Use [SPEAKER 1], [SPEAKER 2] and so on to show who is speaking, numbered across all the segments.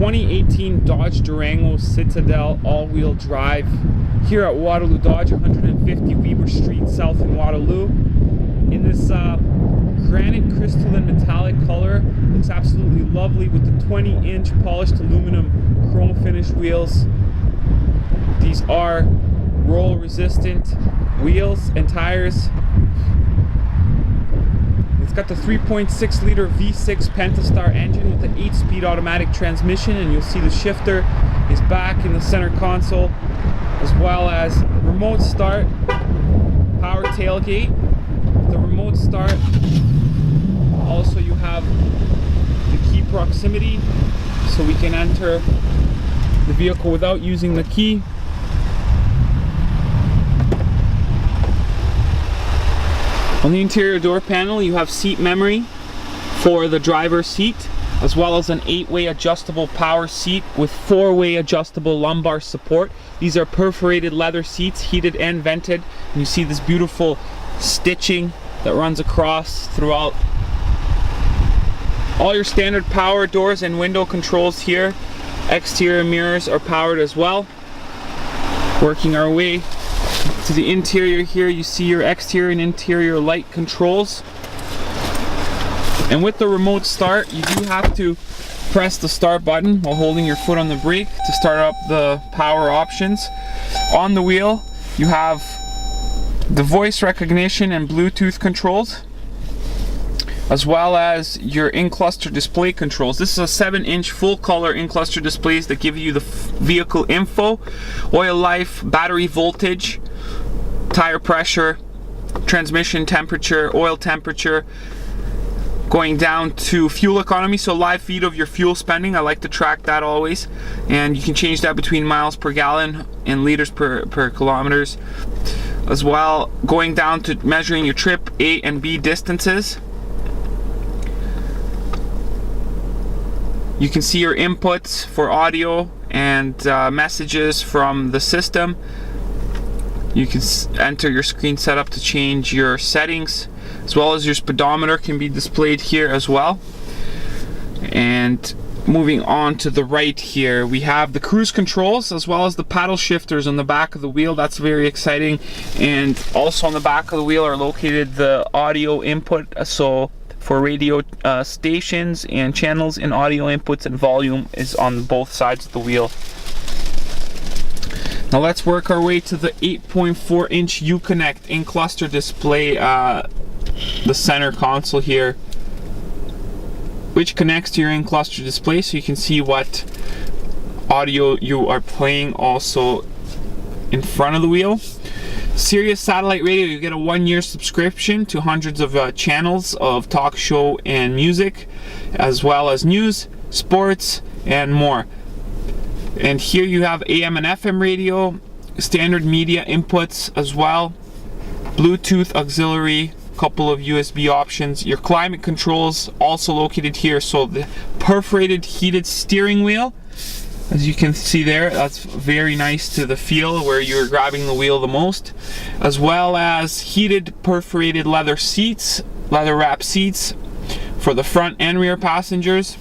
[SPEAKER 1] 2018 Dodge Durango Citadel all-wheel drive here at Waterloo Dodge, 150 Weber Street South in Waterloo. In this granite crystalline metallic color. Looks absolutely lovely with the 20-inch polished aluminum chrome finish wheels. These are roll resistant wheels and tires. It's got the 3.6 liter V6 Pentastar engine with the 8-speed automatic transmission, and you'll see the shifter is back in the center console, as well as remote start, power tailgate. The remote start, also you have the key proximity, so we can enter the vehicle without using the key. On the interior door panel, you have seat memory for the driver's seat, as well as an 8-way adjustable power seat with 4-way adjustable lumbar support. These are perforated leather seats, heated and vented, and you see this beautiful stitching that runs across throughout. All your standard power doors and window controls here. Exterior mirrors are powered as well. Working our way to the interior here, you see your exterior and interior light controls. And with the remote start, you do have to press the start button while holding your foot on the brake to start up the power options. On the wheel, you have the voice recognition and Bluetooth controls, as well as your in-cluster display controls. This is a 7-inch full-color in-cluster displays that give you the vehicle info, oil life, battery voltage, tire pressure, transmission temperature, oil temperature, going down to fuel economy, so live feed of your fuel spending. I like to track that always, and you can change that between miles per gallon and liters per kilometers. As well, going down to measuring your trip A and B distances. You can see your inputs for audio and messages from the system. You can enter your screen setup to change your settings, as well as your speedometer can be displayed here as well. And moving on to the right here, we have the cruise controls as well as the paddle shifters on the back of the wheel. That's very exciting. And also on the back of the wheel are located the audio input, so for radio stations and channels and audio inputs, and volume is on both sides of the wheel. Now let's work our way to the 8.4-inch Uconnect in-cluster display, the center console here, which connects to your in-cluster display, so you can see what audio you are playing also in front of the wheel. Sirius satellite radio, you get a 1-year subscription to hundreds of channels of talk show and music, as well as news, sports, and more. And here you have AM and FM radio, standard media inputs as well, Bluetooth auxiliary, couple of USB options. Your climate controls also located here, so the perforated heated steering wheel, as you can see there, that's very nice to the feel where you're grabbing the wheel the most, as well as heated perforated leather seats, leather wrap seats for the front and rear passengers.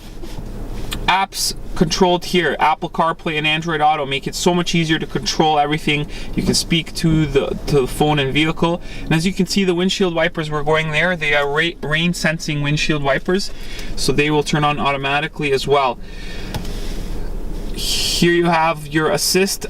[SPEAKER 1] Apps controlled here, Apple CarPlay and Android Auto make it so much easier to control everything. You can speak to the phone and vehicle, and as you can see, the windshield wipers were going there. They are rain sensing windshield wipers, so they will turn on automatically as well. Here you have your assist.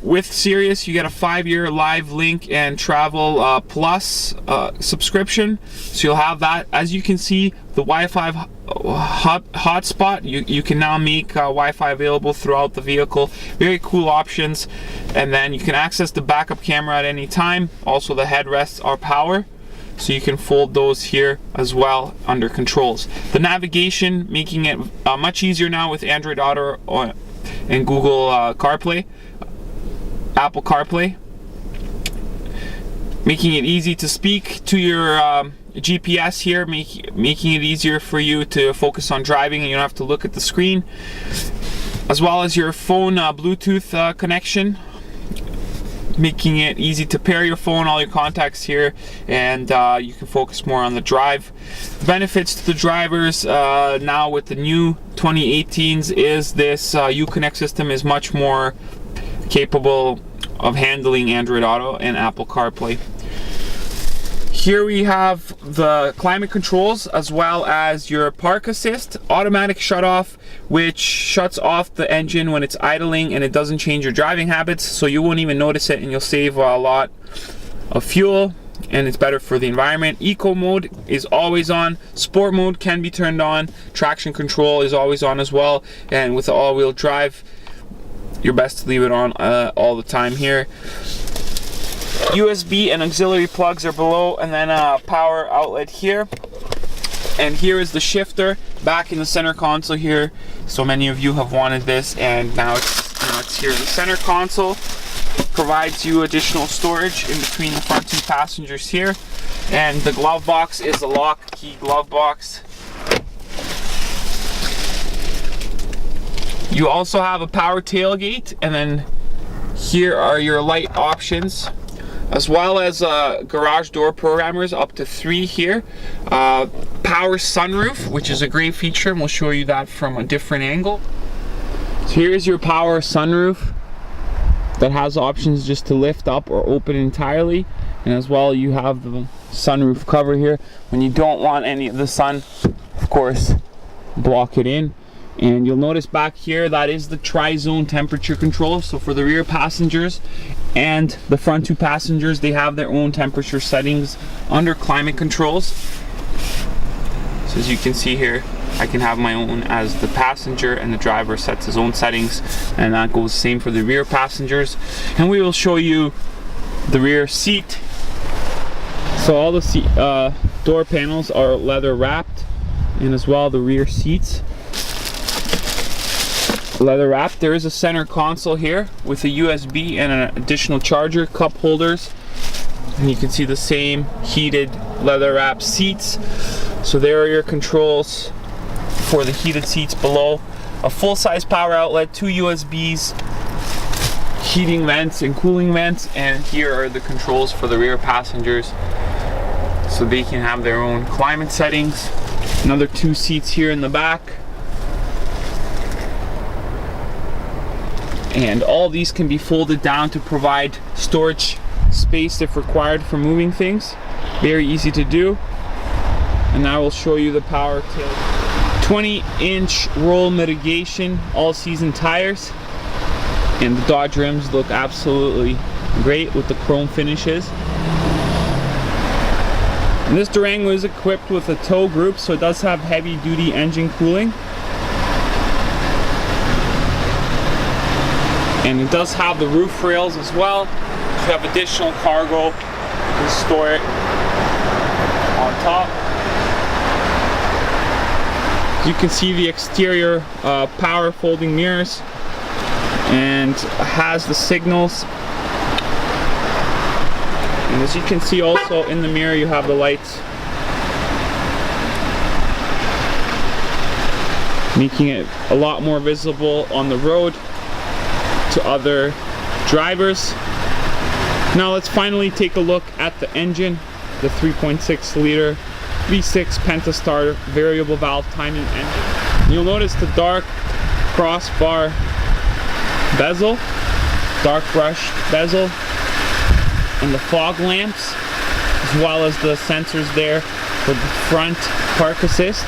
[SPEAKER 1] With Sirius, you get a 5-year live link and travel plus subscription, so you'll have that. As you can see, the Wi-Fi hotspot, you can now make Wi-Fi available throughout the vehicle. Very cool options. And then you can access the backup camera at any time. Also, the headrests are power, so you can fold those here as well under controls. The navigation, making it much easier now with Android Auto and Google CarPlay, Apple CarPlay, making it easy to speak to your GPS here, making it easier for you to focus on driving and you don't have to look at the screen, as well as your phone Bluetooth connection. making it easy to pair your phone, all your contacts here, and you can focus more on the drive. The benefits to the drivers now with the new 2018s is this Uconnect system is much more capable of handling Android Auto and Apple CarPlay. Here we have the climate controls as well as your park assist, automatic shut off, which shuts off the engine when it's idling and it doesn't change your driving habits, so you won't even notice it and you'll save a lot of fuel, and it's better for the environment. Eco mode is always on, sport mode can be turned on, traction control is always on as well, and with the all-wheel drive you're best to leave it on all the time here. USB and auxiliary plugs are below, and then a power outlet here. And here is the shifter back in the center console here. So many of you have wanted this, and now it's here. The center console provides you additional storage in between the front two passengers here. And the glove box is a lock key glove box. You also have a power tailgate, and then here are your light options, as well as garage door programmers, up to 3 here. Power sunroof, which is a great feature, and we'll show you that from a different angle. So here's your power sunroof that has options just to lift up or open entirely, and as well you have the sunroof cover here. When you don't want any of the sun, of course, block it in. And you'll notice back here that is the tri-zone temperature control. So for the rear passengers and the front two passengers, they have their own temperature settings under climate controls. So as you can see here, I can have my own as the passenger, and the driver sets his own settings, and that goes the same for the rear passengers. And we will show you the rear seat. So all the seat, door panels are leather wrapped, and as well the rear seats leather wrapped. There is a center console here with a USB and an additional charger, cup holders, and you can see the same heated leather wrapped seats. So there are your controls for the heated seats below. A full-size power outlet, 2 USBs, heating vents and cooling vents, and here are the controls for the rear passengers so they can have their own climate settings. Another 2 seats here in the back. And all these can be folded down to provide storage space if required for moving things. Very easy to do. And now we'll show you the power tailgate. 20-inch roll mitigation, all-season tires. And the Dodge rims look absolutely great with the chrome finishes. And this Durango is equipped with a tow group, so it does have heavy-duty engine cooling. And it does have the roof rails as well. If you have additional cargo, you can store it on top. You can see the exterior power folding mirrors, and has the signals. And as you can see also in the mirror, you have the lights, making it a lot more visible on the road to other drivers. Now let's finally take a look at the engine, the 3.6 liter V6 Pentastar variable valve timing engine. You'll notice the dark crossbar bezel, dark brushed bezel, and the fog lamps, as well as the sensors there for the front park assist.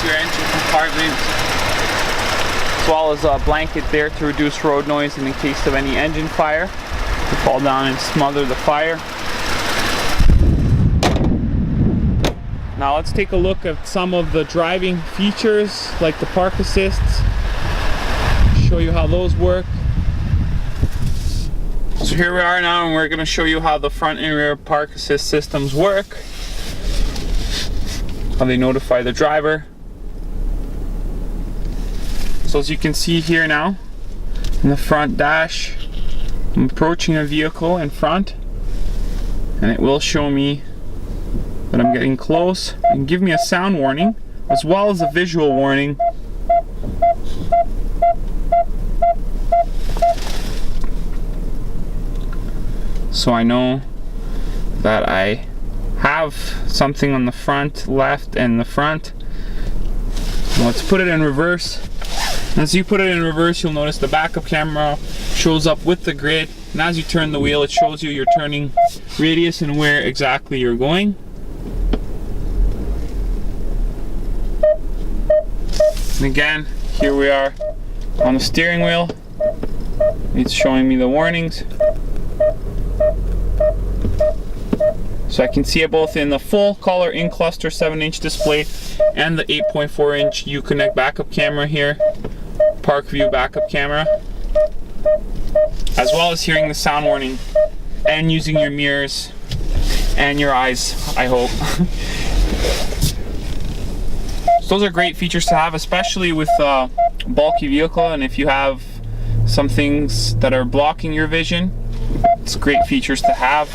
[SPEAKER 1] Your engine compartment, as well as a blanket there to reduce road noise in the case of any engine fire, to fall down and smother the fire. Now let's take a look at some of the driving features like the park assists, show you how those work. So here we are now, and we're going to show you how the front and rear park assist systems work, how they notify the driver. So as you can see here now, in the front dash, I'm approaching a vehicle in front, and it will show me that I'm getting close and give me a sound warning as well as a visual warning. So I know that I have something on the front, left, and the front. Let's put it in reverse. As you put it in reverse, you'll notice the backup camera shows up with the grid, and as you turn the wheel, it shows you your turning radius and where exactly you're going. And again, here we are on the steering wheel. It's showing me the warnings. So I can see it both in the full color in-cluster 7-inch display and the 8.4-inch Uconnect backup camera here, park view backup camera, as well as hearing the sound warning and using your mirrors and your eyes, I hope. So those are great features to have, especially with a bulky vehicle, and if you have some things that are blocking your vision, it's great features to have.